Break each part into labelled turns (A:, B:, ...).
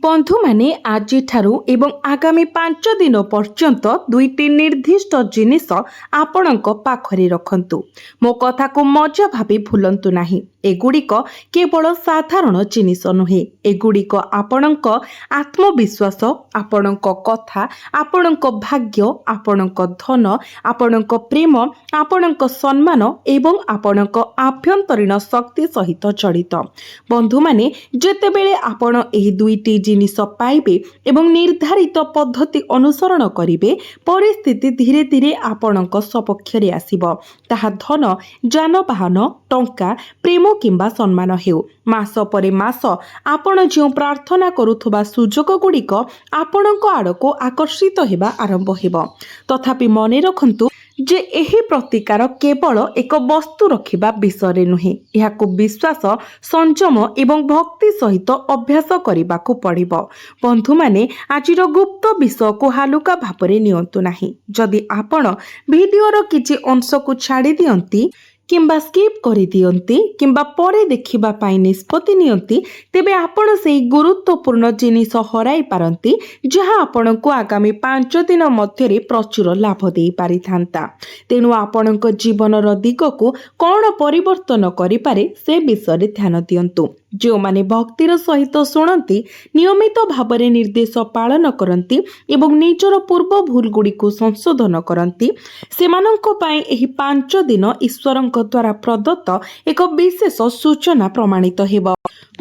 A: बंधु माने आज एवं आगामी 5 दिन पर्यंत दुईटी निर्दिष्ट जिनिस आपणक पाखरे रखंतु। मो कथा को मजा भाभी भूलंतु नाही। एगुड़िक केवल साधारण जिनिस नुहे, एगुड़िक आपणक आत्मविश्वास, आपणक कथा, आपणक भाग्य, आपणक धन, आपणक प्रेम, आपणक सम्मान एवं आपणक आभ्यंतरीण शक्ति सहित जड़ित। बंधु माने जेतेबेले आपण एही दुईटी जिनिस पाइबे एवं निर्धारित पद्धति अनुसरण करिवे, परिस्थिति धीरे धीरे आपणक सपक्षरे आसिब। ताहा धन, जानबाहन, टंका, प्रेम किंबा सम्मान हेउ, मास परे मास आपण जो प्रार्थना करुथबा सुजोग गुड़िक आपणक आड़को आकर्षित हेबा आरंभ हेब। तथापि मने रखंतु जे एही प्रतिकार केवल एक वस्तु रखिबा विषय नुहे, एहाकु विश्वास, संयम एवं भक्ति सहित अभ्यास करिबाकु पड़िबो। बंधु माने आजिर गुप्त विषय को हालुका भापरे नियंतु नाही। जदि आपण भिडियोर किछि अंश को छाड़ी दियंती किंबा स्किप करि दियंती किंबा परे देखिबा पाई निष्पत्ति नियंती, तेबे आपण सेही गुरुत्वपूर्ण जिनिस हराई पारंती, जहा आपणको आगामी 5 दिन मध्यरे प्रचुर लाभ देई पारि थांता। तेणु आपणको जीवनर दिगको कौन परिवर्तन करि पारे से विषय ध्यान दियंतु। जो माने भक्तिर सहित शुणती, नियमित भावरे निर्देश पालन करती एवं निजर पूर्व भूल गुड़ी को संशोधन करती, सेमानंको पाई एही 5 दिन ईश्वरंक द्वारा प्रदत्त एक विशेष सूचना प्रमाणित हेब।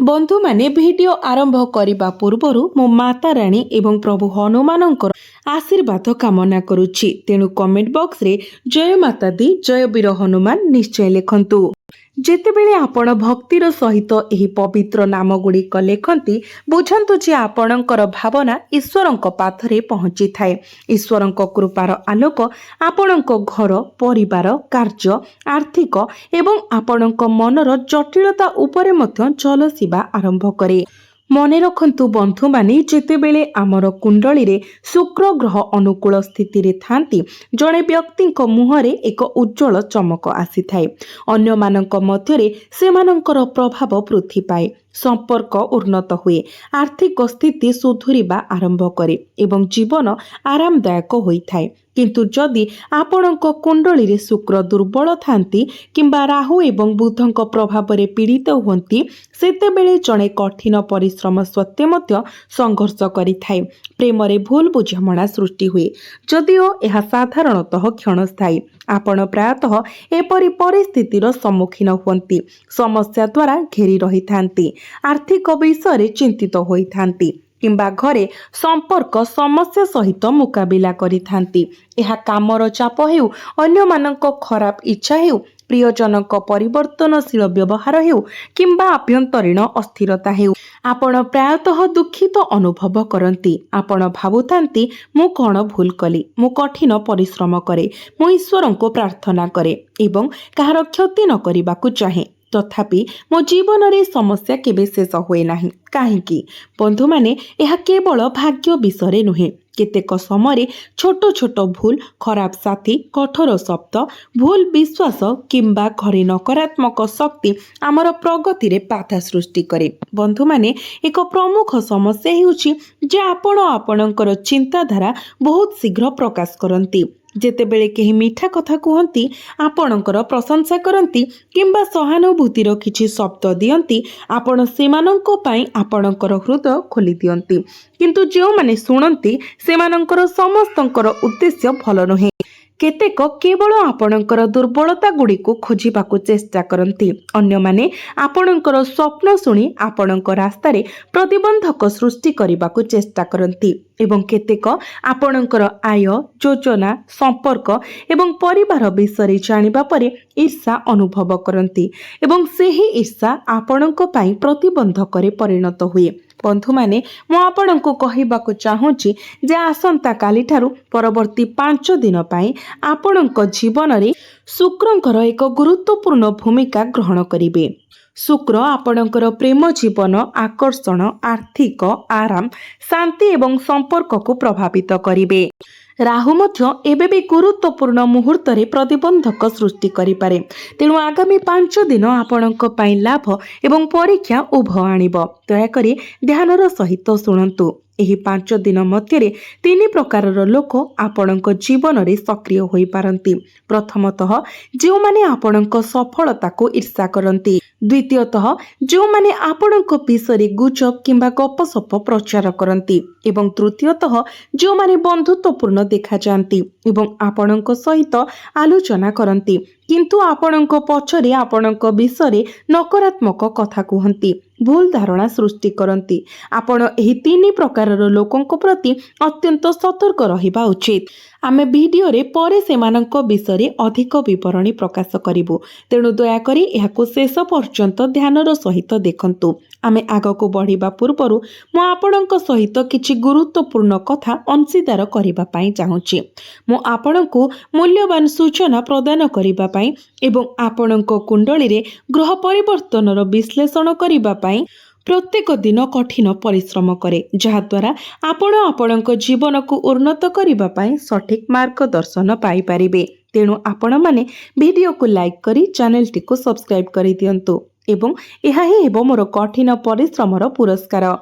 A: बंधु माने वीडियो आरंभ करिबा पूर्वरु मो माता रानी एवं प्रभु हनुमानंकर आशीर्वाद कामना करुछि। तेणु कमेंट बॉक्स रे जय माता दी, जय वीर हनुमान निश्चय लिखंतु। जेतेबेले आपण भक्तिर सहित एही पवित्र नाम गुड़िक लेखंती, बुझंतु जे आपणकर भावना ईश्वरंक पाथरे पहुंची थाए। ईश्वरंक कृपार आलोक आपणंक घर, परिवार, कार्य, आर्थिक एवं आपणंक मनर जटिलता उपरे मध्य झलसिबा आरंभ करे। मने रखंतु बंधु माने जेतेबेले आमर कुंडली रे शुक्र ग्रह अनुकूल स्थिति रे थांती, जणे व्यक्तिंक मुहरे एक उज्जवल चमक आसी थाए। अन्य मानंक मध्यरे सेमानंकर प्रभाव वृद्धि पाए, संपर्क उन्नत हुए, आर्थिक स्थिति सुधुरिबा आरंभ करे एवं जीवन आरामदायक होई थाए। किंतु जदि आपणक कुंडली रे शुक्र दुर्बल थांती किंबा राहु एवं बुधंक प्रभाव रे पीड़ित हुंती, सेतेबेले जणे कठिन परिश्रम सत्वे मध्य संघर्ष करि थाए। प्रेम रे भूल बुझामणा सृष्टि हुए, जदिओ यह साधारणतः क्षणस्थायी। आपण प्रायतः एपरि परिस्थितिर सम्मुखीन हुंती, समस्या द्वारा घेरी रही थांती, आर्थिक विषय चिंतित होई थांती किंबा घरे संपर्क समस्या सहित मुकाबिला करि थांती। एहा कामर चाप हेउ, अन्य मानक खराब इच्छा हेउ, प्रियजनक परिवर्तनशील व्यवहार हेउ किंबा आभ्यंतरीण अस्थिरता हेउ, आपण प्रायतः दुखित अनुभव करती। आपण भाबुथांती, मु कौन भूल कली, मु कठिन परिश्रम करे, मु ईश्वर को प्रार्थना करे एवं कहार क्षति न करिबाकु चाहे, तथापि मो जीवन रे समस्या केबे शेष हुए नाही। काहेकि बंधु माने यह केवल भाग्य विषय नुहे। केतेक समय छोट छोट भूल, खराब साथी, कठोर शब्द, भूल विश्वास किंबा घरे नकारात्मक शक्ति आमर प्रगति रे बाधा सृष्टि करे। बंधु माने एक प्रमुख समस्या हेउछि जे आपण आपणकर चिंताधारा बहुत शीघ्र प्रकाश करंती। जेतेबेले केही मीठा कथा कहती, आपणकर प्रशंसा करती किंबा सहानुभूतिर किछि शब्द दियंती, आपण सेमानंको पाई आपणकर हृदय खोली दियंती। किंतु जो माने सुनंती, सेमानंकर समस्तंकर उद्देश्य भल नुहे। केतेक केवल आपणकर दुर्बलता गुड़ी को खोजिबाकु चेष्टा करती, अन्य माने आपणकर स्वप्न सुनी आपणक रास्तारे प्रतिबंधक सृष्टि करिबाकु चेष्टा करती एवं केतेक आपणकर आय, योजना, संपर्क एवं परिवार विषय जानिबा परे ईर्षा अनुभव करती एवं सेही ईर्षा आपणक पाई प्रतिबंधक परिणत हुए। बंधु माने मु आपणको कहिबाकु चाहूची जे आसंता काली ठारू परवर्ती 5 दिन पाई आपणको जीवन रे शुक्रंकर एक गुरुत्वपूर्ण भूमिका ग्रहण करिवे। शुक्र आपणकर प्रेम जीवन आकर्षण आर्थिक आराम शांति एवं संपर्क को प्रभावित करिवे। राहु मध्य एबे भी गुरुत्वपूर्ण मुहूर्त रे प्रतिबंधक सृष्टि करिपारे। तेणु आगामी 5 दिन आपणक पई लाभ एवं परीक्षा उभय आनिब। दयाकरी ध्यानर सहित शुणन्तु। एही 5 दिन मध्य 3 प्रकारर लोक आपणक जीवन रे सक्रिय होई पारंती। प्रथमतः जो माने आपणक सफलता को ईर्षा करंती। द्वितीयतः जो माने आपणक विषय गुजब किंबा गपसप प्रचार करंती एवं तृतीयतः जो माने बंधुत्वपूर्ण देखा जाती एवं आपणक सहित आलोचना करंती किंतु आपणक पछरे आपणक विषय नकारात्मक कथा कहंती भूल धारणा सृष्टि करंती। आपण एही 3 प्रकारर लोकंक प्रति अत्यंत सतर्क रहिबा उचित। आमे वीडियो रे परे सेमानंक विषय अधिक विवरणी प्रकाश करिबो। तेणु दया करी एहाकु शेष पर्यंत ध्यानर सहित देखंतु। आमे आगको बढ़िबा पूर्वरु मो आपणंक सहित किछि गुरुत्वपूर्ण कथा अंशीदार करिबा पई चाहूछि। मो आपणंकु मूल्यवान सूचना प्रदान करिबा पई एवं आपणंक कुंडली रे ग्रह परिवर्तनर विश्लेषण करिबा पई प्रत्येक दिन कठिन परिश्रम करे जहा द्वारा आपण आपणक जीवन को उन्नत करिबा पई सठिक मार्गदर्शन पाई परिबे। तेणु आपण माने वीडियो को लाइक करी चैनल टी को सब्सक्राइब करि दियंतु एवं एहा ही हेबो मोर कठिन परिश्रमर पुरस्कार।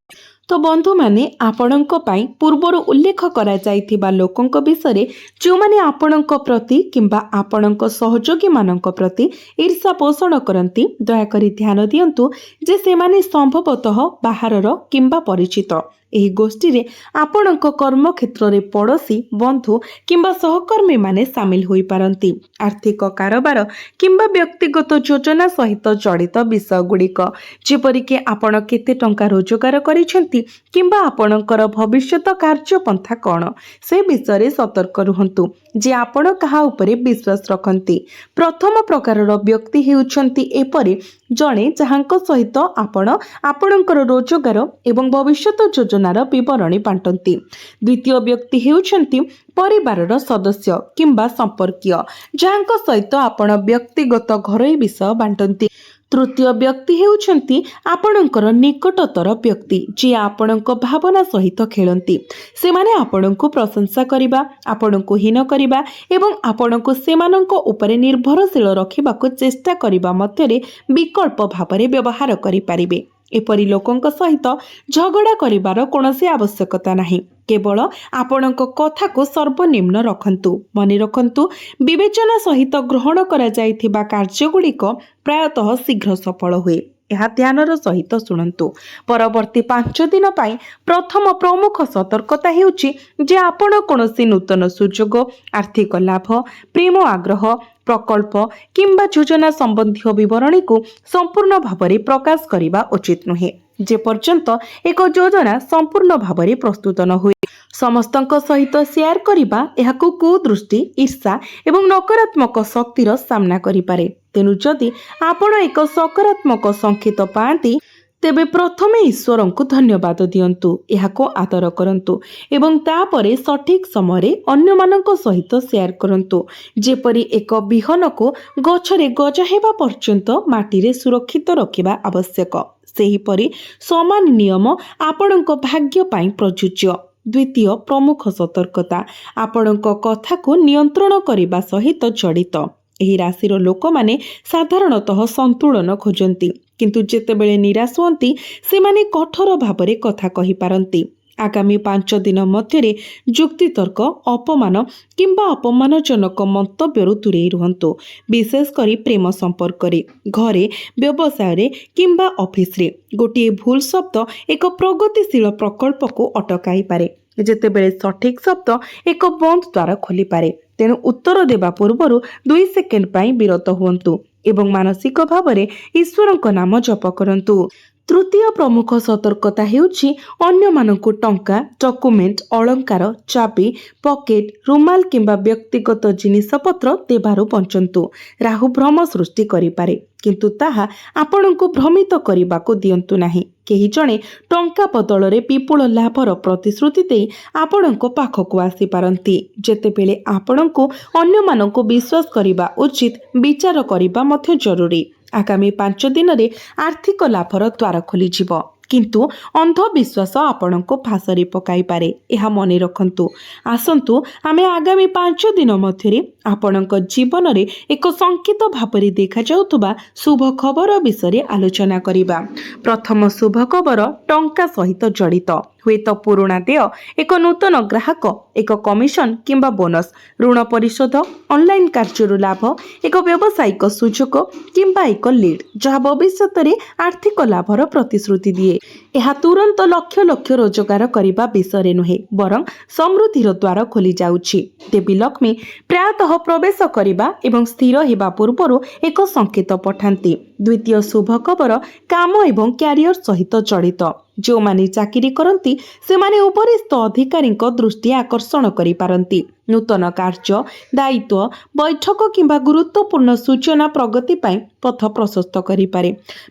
A: तो बंधु माने आपणक पई पूर्वरु उल्लेख करा जाइथिबा लोकंक विषय जो माने आपणक प्रति किंबा आपणक सहयोगी मानक प्रति ईर्षा पोषण करंती दया करी ध्यान दियंतु जे से माने संभवतः बाहरर किंबा परिचित। एही गोष्ठी रे आपणक कर्म क्षेत्र रे पड़ोसी बंधु किंबा सहकर्मी माने शामिल होई पारंती। आर्थिक कारोबार किंबा व्यक्तिगत योजना सहित जड़ित विषय गुड़िक जेपरि के आपण केते टंका रोजगार करिसेंती किंबा आपणकर भविष्यत कार्यपंथा कौन से विषय सतर्क रुहंतु जे आपण कहा उपरे विश्वास रखंती। प्रथम प्रकारर व्यक्ति हेउछंती एपरि जणे जहांक सहित आपण आपणकर रोजगार एवं भविष्यत योजनार विवरणी बांटंती। द्वितीय व्यक्ति हेउछंती परिवारर सदस्य किंबा संपर्कीय जहांक सहित आपण व्यक्तिगत घरोई विषय बांटंती। तृतीय व्यक्ति हेउछंती आपणकर निकटतर व्यक्ति जे आपणक भावना सहित खेलंती। से माने आपणको प्रशंसा करिबा आपणको हीन करिबा एवं आपणको सेमानंक उपरे निर्भरशील रखिबाको चेष्टा करिबा मध्यरे विकल्प भावरे व्यवहार करि पारिबे। एपरि लोकंक सहित झगड़ा करिबार कोनोसी आवश्यकता नाही। केवल आपणक कथा को सर्वनिम्न रखंतु। मने रखंतु विवेचना सहित ग्रहण करा जाइथिबा कार्यगुड़िक प्रायतः शीघ्र सफल हुए। यह ध्यानर सहित शुणन्तु। परवर्ती 5 दिन पाई प्रथम प्रमुख सतर्कता हेउची जे आपण कोनोसी नूतन सुजोग आर्थिक लाभ प्रेम आग्रह प्रकल्प किंबा योजना संबंधी विवरणी को संपूर्ण भावरे प्रकाश करिबा उचित नुहे जे पर्यंत एक योजना संपूर्ण भावरे प्रस्तुत न हुए। समस्तंक सहित शेयर करिबा एहाकु कुदृष्टि ईर्षा एवं नकारात्मक शक्तिर सामना करि पारे। तेनु जदि आपण एक सकारात्मक संकेत पाती तेबे प्रथमे ईश्वर को धन्यवाद दियंतु एहाको आदर करंतु एवं तापरे सठिक समय अन्य मानक सहित शेयर करंतु। जेपरि एक बिहन को गछरे गजा हेबा पर्यंत माटी रे सुरक्षित रखिबा आवश्यक सेहीपरि समान नियम आपणक भाग्य पाई प्रযোज्य। द्वितीय प्रमुख सतर्कता आपणक कथा को नियंत्रण करिबा सहित जड़ित। एही राशिर लोक माने साधारणतः संतुलन खोजंती किंतु जेतेबेले निराश हुअंती से माने कठोर भावरे कथा कहि पारंती। आगामी 5 दिन मध्यरे जुक्तितर्क अपमान किंबा अपमानजनक मंतव्यरु दूरे रुहंतु। विशेष करी प्रेम संपर्क रे घरे व्यवसाय रे किंबा ऑफिस रे गोटे भूल शब्द एक प्रगतिशील प्रकल्प को अटकाई पारे जेतेबेले सठिक शब्द एक बंद द्वार खोली पारे। तेणु उत्तर देवा पूर्व 2 सेकेंड पाई विरत हुअंतु एवं मानसिक भावरे ईश्वरक नाम जप करंतु। तृतीय प्रमुख सतर्कता हेउछि अन्य मानकु टंका डॉक्यूमेंट अलंकार चाबी पॉकेट रुमाल किंबा व्यक्तिगत जिनिसपत्र देबारु बंचंतु। राहु भ्रम सृष्टि करि पारे किंतु ताहा आपणको भ्रमित करिबाको दियंतु नाही। केही जणे टंका बदल रे विपुल लाभर प्रतिश्रुति देई आपणको पाखको आसी पारंती जेतेबेले आपणको अन्य मानकु विश्वास करिबा उचित विचार करिबा मध्य जरूरी। ଆଗାମୀ 5 ଦିନରେ ଆର୍ଥିକ ଲାଭର ଦ୍ୱାର ଖୋଲିଯିବ। କିନ୍ତୁ ଅନ୍ଧବିଶ୍ୱାସ ଆପଣଙ୍କୁ ଫାଶରେ ପକାଇପାରେ, ଏହା ମନେ ରଖନ୍ତୁ। ଆସନ୍ତୁ ଆମେ ଆଗାମୀ 5 ଦିନ ମଧ୍ୟରେ ଆପଣଙ୍କ ଜୀବନରେ ଏକ ସଂକେତ ଭାବରେ ଦେଖାଯାଉଥିବା ଶୁଭ ଖବର ବିଷୟରେ ଆଲୋଚନା କରିବା। ପ୍ରଥମ ଶୁଭ ଖବର ଟଙ୍କା ସହିତ ଜଡ଼ିତ। ହୁଏତ ପୁରୁଣା ଦେୟ, ଏକ ନୂତନ ଗ୍ରାହକ, ଏକ କମିଶନ କିମ୍ବା ବୋନସ୍, ଋଣ ପରିଶୋଧ, ଅନଲାଇନ୍ କାର୍ଯ୍ୟରୁ ଲାଭ, ଏକ ବ୍ୟବସାୟିକ ସୁଯୋଗ କିମ୍ବା ଏକ ଲିଡ୍ ଯାହା ଭବିଷ୍ୟତରେ ଆର୍ଥିକ ଲାଭର ପ୍ରତିଶ୍ରୁତି ଦିଏ। ଏହା ତୁରନ୍ତ ଲକ୍ଷ ଲକ୍ଷ ରୋଜଗାର କରିବା ବିଷୟରେ ନୁହେଁ, ବରଂ ସମୃଦ୍ଧିର ଦ୍ୱାର ଖୋଲି ଯାଉଛି। ଦେବୀ ଲକ୍ଷ୍ମୀ ପ୍ରାୟତଃ ପ୍ରବେଶ କରିବା ଏବଂ ସ୍ଥିର ହେବା ପୂର୍ବରୁ ଏକ ସଂକେତ ପଠାନ୍ତି। ଦ୍ୱିତୀୟ ଶୁଭ ଖବର କାମ ଏବଂ କ୍ୟାରିୟର ସହିତ ଜଡ଼ିତ। ଯେଉଁମାନେ ଚାକିରି କରନ୍ତି ସେମାନେ ଉପରିସ୍ଥ ଅଧିକାରୀଙ୍କ ଦୃଷ୍ଟି ଆକର୍ଷଣ କରିପାରନ୍ତି। ନୂତନ କାର୍ଯ୍ୟ, ଦାୟିତ୍ୱ, ବୈଠକ କିମ୍ବା ଗୁରୁତ୍ୱପୂର୍ଣ୍ଣ ସୂଚନା ପ୍ରଗତି ପାଇଁ ପଥ ପ୍ରଶସ୍ତ କରିପାରେ।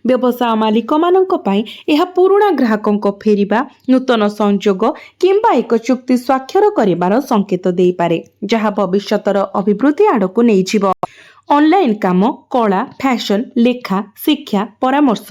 A: ବ୍ୟବସାୟ ମାଲିକମାନଙ୍କ ପାଇଁ ଏହା ପୁରୁଣା ଗ୍ରାହକଙ୍କ ଫେରିବା, ନୂତନ ସଂଯୋଗ କିମ୍ବା ଏକ ଚୁକ୍ତି ସ୍ୱାକ୍ଷର କରିବାର ସଂକେତ ଦେଇପାରେ, ଯାହା ଭବିଷ୍ୟତର ଅଭିବୃଦ୍ଧି ଆଡ଼କୁ ନେଇଯିବ। ଅନଲାଇନ୍ କାମ, କଳା, ଫ୍ୟାଶନ, ଲେଖା, ଶିକ୍ଷା, ପରାମର୍ଶ,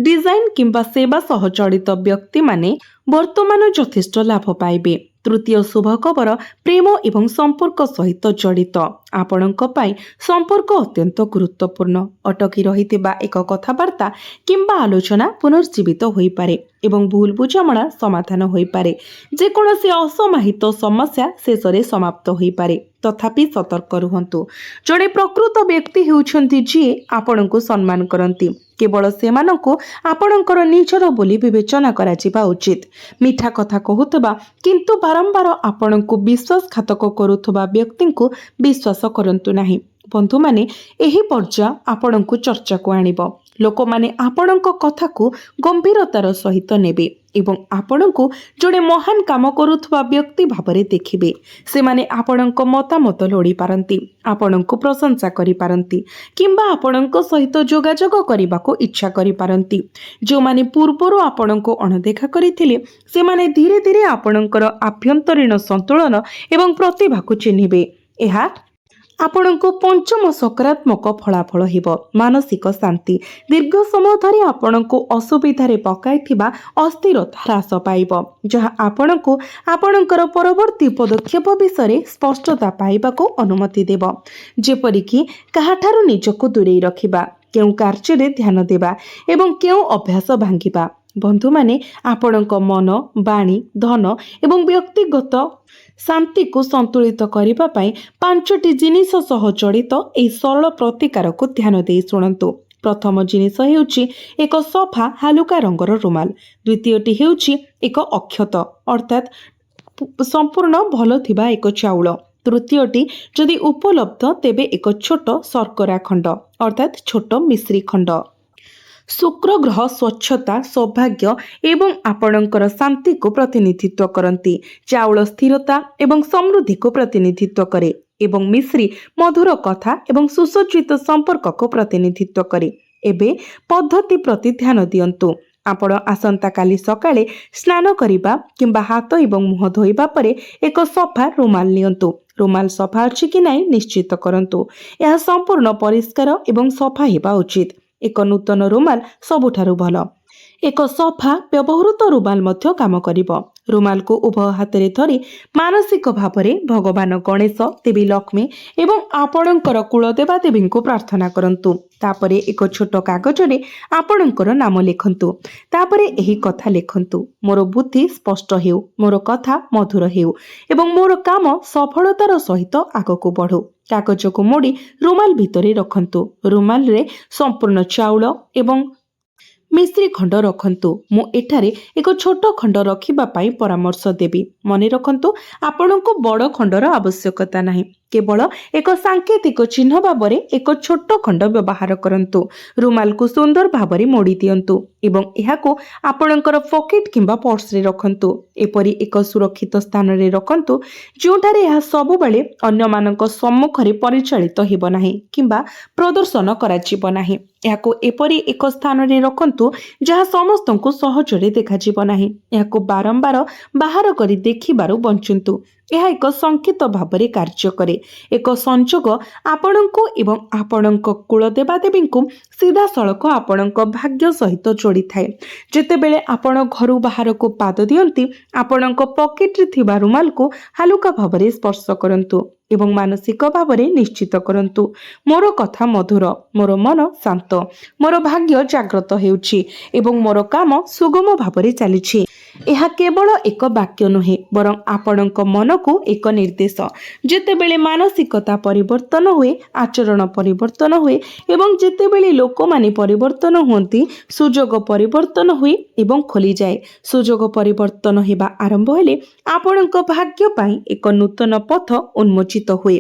A: ଡିଜାଇନ କିମ୍ବା ସେବା ସହ ଜଡ଼ିତ ବ୍ୟକ୍ତିମାନେ ବର୍ତ୍ତମାନ ଯଥେଷ୍ଟ ଲାଭ ପାଇବେ। ତୃତୀୟ ଶୁଭ ଖବର ପ୍ରେମ ଏବଂ ସମ୍ପର୍କ ସହିତ ଜଡ଼ିତ। ଆପଣଙ୍କ ପାଇଁ ସମ୍ପର୍କ ଅତ୍ୟନ୍ତ ଗୁରୁତ୍ୱପୂର୍ଣ୍ଣ। ଅଟକି ରହିଥିବା ଏକ କଥାବାର୍ତ୍ତା କିମ୍ବା ଆଲୋଚନା ପୁନର୍ଜୀବିତ ହୋଇପାରେ ଏବଂ ଭୁଲ ବୁଝାମଣା ସମାଧାନ ହୋଇପାରେ। ଯେକୌଣସି ଅସମାହିତ ସମସ୍ୟା ଶେଷରେ ସମାପ୍ତ ହୋଇପାରେ। ତଥାପି ସତର୍କ ରୁହନ୍ତୁ। ଜଣେ ପ୍ରକୃତ ବ୍ୟକ୍ତି ହେଉଛନ୍ତି ଯିଏ ଆପଣଙ୍କୁ ସମ୍ମାନ କରନ୍ତି। କେବଳ ସେମାନଙ୍କୁ ଆପଣଙ୍କର ନିଜର ବୋଲି ବିବେଚନା କରାଯିବା ଉଚିତ। ମିଠା କଥା କହୁଥିବା କିନ୍ତୁ ବାରମ୍ବାର ଆପଣଙ୍କୁ ବିଶ୍ୱାସଘାତକ କରୁଥିବା ବ୍ୟକ୍ତିଙ୍କୁ ବିଶ୍ୱାସ କରନ୍ତୁ ନାହିଁ। ବନ୍ଧୁମାନେ, ଏହି ପର୍ଯ୍ୟାୟ ଆପଣଙ୍କୁ ଚର୍ଚ୍ଚାକୁ ଆଣିବ। ଲୋକମାନେ ଆପଣଙ୍କ କଥାକୁ ଗମ୍ଭୀରତାର ସହିତ ନେବେ ଏବଂ ଆପଣଙ୍କୁ ଜଣେ ମହାନ କାମ କରୁଥିବା ବ୍ୟକ୍ତି ଭାବରେ ଦେଖିବେ। ସେମାନେ ଆପଣଙ୍କ ମତାମତ ଲୋଡ଼ିପାରନ୍ତି, ଆପଣଙ୍କୁ ପ୍ରଶଂସା କରିପାରନ୍ତି କିମ୍ବା ଆପଣଙ୍କ ସହିତ ଯୋଗାଯୋଗ କରିବାକୁ ଇଚ୍ଛା କରିପାରନ୍ତି। ଯେଉଁମାନେ ପୂର୍ବରୁ ଆପଣଙ୍କୁ ଅଣଦେଖା କରିଥିଲେ ସେମାନେ ଧୀରେ ଧୀରେ ଆପଣଙ୍କର ଆଭ୍ୟନ୍ତରୀଣ ସନ୍ତୁଳନ ଏବଂ ପ୍ରତିଭାକୁ ଚିହ୍ନିବେ। ଏହା ଆପଣଙ୍କୁ ପଞ୍ଚମ ସକାରାତ୍ମକ ଫଳାଫଳ ହେବ। ମାନସିକ ଶାନ୍ତି। ଦୀର୍ଘ ସମୟ ଧରି ଆପଣଙ୍କୁ ଅସୁବିଧାରେ ପକାଇଥିବା ଅସ୍ଥିରତା ହ୍ରାସ ପାଇବ, ଯାହା ଆପଣଙ୍କୁ ଆପଣଙ୍କର ପରବର୍ତ୍ତୀ ପଦକ୍ଷେପ ବିଷୟରେ ସ୍ପଷ୍ଟତା ପାଇବାକୁ ଅନୁମତି ଦେବ। ଯେପରିକି କାହାଠାରୁ ନିଜକୁ ଦୂରେଇ ରଖିବା, କେଉଁ କାର୍ଯ୍ୟରେ ଧ୍ୟାନ ଦେବା ଏବଂ କେଉଁ ଅଭ୍ୟାସ ଭାଙ୍ଗିବା। ବନ୍ଧୁମାନେ, ଆପଣଙ୍କ ମନ, ବାଣୀ, ଧନ ଏବଂ ବ୍ୟକ୍ତିଗତ ଶାନ୍ତିକୁ ସନ୍ତୁଳିତ କରିବା ପାଇଁ 5ଟି ଜିନିଷ ସହ ଜଡ଼ିତ ଏହି ସରଳ ପ୍ରତିକାରକୁ ଧ୍ୟାନ ଦେଇ ଶୁଣନ୍ତୁ। ପ୍ରଥମ ଜିନିଷ ହେଉଛି ଏକ ସଫା ହାଲୁକା ରଙ୍ଗର ରୁମାଲ। ଦ୍ୱିତୀୟଟି ହେଉଛି ଏକ ଅକ୍ଷତ ଅର୍ଥାତ୍ ସମ୍ପୂର୍ଣ୍ଣ ଭଲ ଥିବା ଏକ ଚାଉଳ। ତୃତୀୟଟି ଯଦି ଉପଲବ୍ଧ ତେବେ ଏକ ଛୋଟ ଶର୍କରା ଖଣ୍ଡ ଅର୍ଥାତ୍ ଛୋଟ ମିଶ୍ରି ଖଣ୍ଡ। ଶୁକ୍ର ଗ୍ରହ ସ୍ୱଚ୍ଛତା, ସୌଭାଗ୍ୟ ଏବଂ ଆପଣଙ୍କର ଶାନ୍ତିକୁ ପ୍ରତିନିଧିତ୍ୱ କରନ୍ତି। ଚାଉଳ ସ୍ଥିରତା ଏବଂ ସମୃଦ୍ଧିକୁ ପ୍ରତିନିଧିତ୍ୱ କରେ ଏବଂ ମିଶ୍ରି ମଧୁର କଥା ଏବଂ ସୁସଜ୍ଜିତ ସମ୍ପର୍କକୁ ପ୍ରତିନିଧିତ୍ୱ କରେ। ଏବେ ପଦ୍ଧତି ପ୍ରତି ଧ୍ୟାନ ଦିଅନ୍ତୁ। ଆପଣ ଆସନ୍ତାକାଲି ସକାଳେ ସ୍ନାନ କରିବା କିମ୍ବା ହାତ ଏବଂ ମୁହଁ ଧୋଇବା ପରେ ଏକ ସଫା ରୁମାଲ ନିଅନ୍ତୁ। ରୁମାଲ ସଫା ଅଛି କି ନାହିଁ ନିଶ୍ଚିତ କରନ୍ତୁ। ଏହା ସମ୍ପୂର୍ଣ୍ଣ ପରିଷ୍କାର ଏବଂ ସଫା ହେବା ଉଚିତ। ଏକ ନୂତନ ରୁମାଲ ସବୁଠାରୁ ଭଲ। ଏକ ସଫା ବ୍ୟବହୃତ ରୁମାଲ ମଧ୍ୟ କାମ କରିବ। ରୁମାଲକୁ ଉଭୟ ହାତରେ ଧରି ମାନସିକ ଭାବରେ ଭଗବାନ ଗଣେଶ, ଦେବୀ ଲକ୍ଷ୍ମୀ ଏବଂ ଆପଣଙ୍କର କୁଳଦେବା ଦେବୀଙ୍କୁ ପ୍ରାର୍ଥନା କରନ୍ତୁ। ତାପରେ ଏକ ଛୋଟ କାଗଜରେ ଆପଣଙ୍କର ନାମ ଲେଖନ୍ତୁ। ତାପରେ ଏହି କଥା ଲେଖନ୍ତୁ, ମୋର ବୁଦ୍ଧି ସ୍ପଷ୍ଟ ହେଉ, ମୋର କଥା ମଧୁର ହେଉ ଏବଂ ମୋର କାମ ସଫଳତାର ସହିତ ଆଗକୁ ବଢ଼ୁ। କାଗଜକୁ ମୋଡ଼ି ରୁମାଲ ଭିତରେ ରଖନ୍ତୁ। ରୁମାଲରେ ସମ୍ପୂର୍ଣ୍ଣ ଚାଉଳ ଏବଂ ମିଶ୍ରି ଖଣ୍ଡ ରଖନ୍ତୁ। ମୁଁ ଏଠାରେ ଏକ ଛୋଟ ଖଣ୍ଡ ରଖିବା ପାଇଁ ପରାମର୍ଶ ଦେବି। ମନେ ରଖନ୍ତୁ, ଆପଣଙ୍କୁ ବଡ଼ ଖଣ୍ଡର ଆବଶ୍ୟକତା ନାହିଁ। କେବଳ ଏକ ସାଙ୍କେତିକ ଚିହ୍ନ ଭାବରେ ଏକ ଛୋଟ ଖଣ୍ଡ ବ୍ୟବହାର କରନ୍ତୁ। ରୁମାଲକୁ ସୁନ୍ଦର ଭାବରେ ମୋଡ଼ି ଦିଅନ୍ତୁ ଏବଂ ଏହାକୁ ଆପଣଙ୍କର ପକେଟ୍ କିମ୍ବା ପର୍ସରେ ରଖନ୍ତୁ। ଏପରି ଏକ ସୁରକ୍ଷିତ ସ୍ଥାନରେ ରଖନ୍ତୁ ଯେଉଁଠାରେ ଏହା ସବୁବେଳେ ଅନ୍ୟମାନଙ୍କ ସମ୍ମୁଖରେ ପରିଚାଳିତ ହେବ ନାହିଁ କିମ୍ବା ପ୍ରଦର୍ଶନ କରାଯିବ ନାହିଁ। ଏହାକୁ ଏପରି ଏକ ସ୍ଥାନରେ ରଖନ୍ତୁ ଯାହା ସମସ୍ତଙ୍କୁ ସହଜରେ ଦେଖାଯିବ ନାହିଁ। ଏହାକୁ ବାରମ୍ବାର ବାହାର କରି ଦେଖିବାରୁ ବଞ୍ଚନ୍ତୁ। ଏହା ଏକ ସଂକେତ ଭାବରେ କାର୍ଯ୍ୟ କରେ। ଏକ ସଂଯୋଗ ଆପଣଙ୍କୁ ଏବଂ ଆପଣଙ୍କ କୁଳଦେବାଦେବୀଙ୍କୁ ସିଧାସଳଖ ଆପଣଙ୍କ ଭାଗ୍ୟ ସହିତ ଯୋଡ଼ିଥାଏ। ଯେତେବେଳେ ଆପଣ ଘରୁ ବାହାରକୁ ପାଦ ଦିଅନ୍ତି, ଆପଣଙ୍କ ପକେଟରେ ଥିବା ରୁମାଲକୁ ହାଲୁକା ଭାବରେ ସ୍ପର୍ଶ କରନ୍ତୁ ଏବଂ ମାନସିକ ଭାବରେ ନିଶ୍ଚିତ କରନ୍ତୁ, ମୋର କଥା ମଧୁର, ମୋର ମନ ଶାନ୍ତ, ମୋର ଭାଗ୍ୟ ଜାଗ୍ରତ ହେଉଛି ଏବଂ ମୋର କାମ ସୁଗମ ଭାବରେ ଚାଲିଛି। ଏହା କେବଳ ଏକ ବାକ୍ୟ ନୁହେଁ, ବରଂ ଆପଣଙ୍କ ମନକୁ ଏକ ନିର୍ଦ୍ଦେଶ। ଯେତେବେଳେ ମାନସିକତା ପରିବର୍ତ୍ତନ ହୁଏ, ଆଚରଣ ପରିବର୍ତ୍ତନ ହୁଏ ଏବଂ ଯେତେବେଳେ ଲୋକମାନେ ପରିବର୍ତ୍ତନ ହୁଅନ୍ତି, ସୁଯୋଗ ପରିବର୍ତ୍ତନ ହୁଏ ଏବଂ ଖୋଲିଯାଏ। ସୁଯୋଗ ପରିବର୍ତ୍ତନ ହେବା ଆରମ୍ଭ ହେଲେ ଆପଣଙ୍କ ଭାଗ୍ୟ ପାଇଁ ଏକ ନୂତନ ପଥ ଉନ୍ମୋଚିତ ହୁଏ।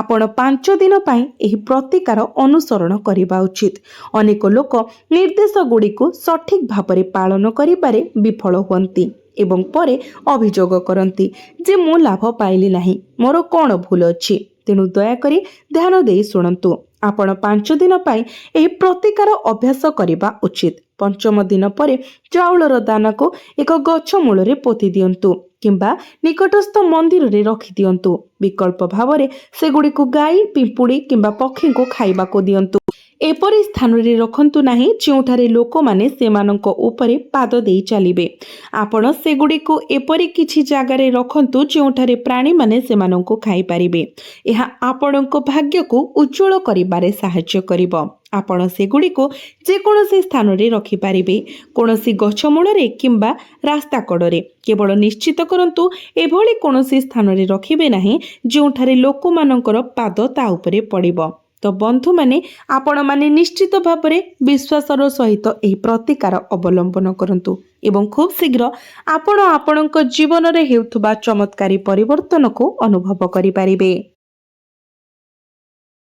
A: ଆପଣ 5 ଦିନ ପାଇଁ ଏହି ପ୍ରତିକାର ଅନୁସରଣ କରିବା ଉଚିତ। ଅନେକ ଲୋକ ନିର୍ଦ୍ଦେଶ ଗୁଡ଼ିକୁ ସଠିକ ଭାବରେ ପାଳନ କରିବାରେ ବିଫଳ ହୁଅନ୍ତି ଏବଂ ପରେ ଅଭିଯୋଗ କରନ୍ତି ଯେ ମୁଁ ଲାଭ ପାଇଲି ନାହିଁ, ମୋର କ'ଣ ଭୁଲ ଅଛି। ତେଣୁ ଦୟାକରି ଧ୍ୟାନ ଦେଇ ଶୁଣନ୍ତୁ। ଆପଣ 5 ଦିନ ପାଇଁ ଏହି ପ୍ରତିକାର ଅଭ୍ୟାସ କରିବା ଉଚିତ। 5ମ ଦିନ ପରେ ଚାଉଳର ଦାନାକୁ ଏକ ଗଛ ମୂଳରେ ପୋତି ଦିଅନ୍ତୁ କିମ୍ବା ନିକଟସ୍ଥ ମନ୍ଦିରରେ ରଖିଦିଅନ୍ତୁ। ବିକଳ୍ପ ଭାବରେ ସେଗୁଡ଼ିକୁ ଗାଈ, ପିମ୍ପୁଡ଼ି କିମ୍ବା ପକ୍ଷୀଙ୍କୁ ଖାଇବାକୁ ଦିଅନ୍ତୁ। ଏପରି ସ୍ଥାନରେ ରଖନ୍ତୁ ନାହିଁ ଯେଉଁଠାରେ ଲୋକମାନେ ସେମାନଙ୍କ ଉପରେ ପାଦ ଦେଇ ଚାଲିବେ। ଆପଣ ସେଗୁଡ଼ିକୁ ଏପରି କିଛି ଜାଗାରେ ରଖନ୍ତୁ ଯେଉଁଠାରେ ପ୍ରାଣୀମାନେ ସେମାନଙ୍କୁ ଖାଇପାରିବେ। ଏହା ଆପଣଙ୍କ ଭାଗ୍ୟକୁ ଉଜ୍ଜ୍ୱଳ କରିବାରେ ସାହାଯ୍ୟ କରିବ। ଆପଣ ସେଗୁଡ଼ିକୁ ଯେକୌଣସି ସ୍ଥାନରେ ରଖିପାରିବେ, କୌଣସି ଗଛ ମୂଳରେ କିମ୍ବା ରାସ୍ତା କଡ଼ରେ। କେବଳ ନିଶ୍ଚିତ କରନ୍ତୁ ଏଭଳି କୌଣସି ସ୍ଥାନରେ ରଖିବେ ନାହିଁ ଯେଉଁଠାରେ ଲୋକମାନଙ୍କର ପାଦ ତା ଉପରେ ପଡ଼ିବ। ତ ବନ୍ଧୁମାନେ, ଆପଣମାନେ ନିଶ୍ଚିତ ଭାବରେ ବିଶ୍ୱାସର ସହିତ ଏହି ପ୍ରତିକାର ଅବଲମ୍ବନ କରନ୍ତୁ ଏବଂ ଖୁବ୍ ଶୀଘ୍ର ଆପଣ ଆପଣଙ୍କ ଜୀବନରେ ହେଉଥିବା ଚମତ୍କାରୀ ପରିବର୍ତ୍ତନକୁ ଅନୁଭବ କରିପାରିବେ।